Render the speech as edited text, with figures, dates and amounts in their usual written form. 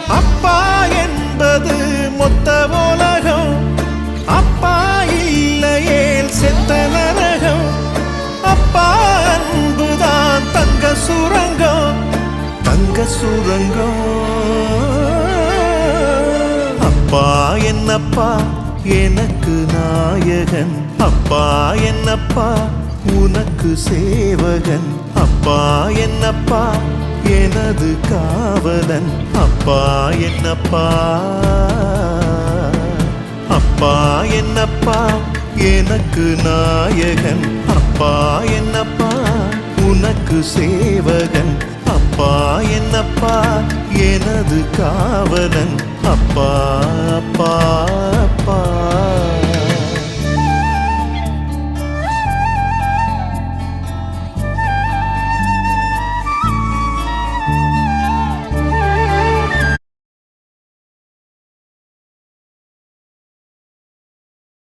அப்பா என்பது மொத்த உலகம், அப்பா இல்லையே செத்த நரகம். அப்பா அன்புதான் தங்க சுரங்கம், தங்க சுரங்கம். அப்பா என்னப்பா எனக்கு நாயகன், அப்பா என்னப்பா உனக்கு சேவகன். அப்பா என்னப்பா எனது காவலன், அப்பா என்னப்பா. அப்பா என்னப்பா எனக்கு நாயகன், அப்பா என்னப்பா உனக்கு சேவகன். அப்பா என்னப்பா எனது காவலன், அப்பா அப்பா அப்பா.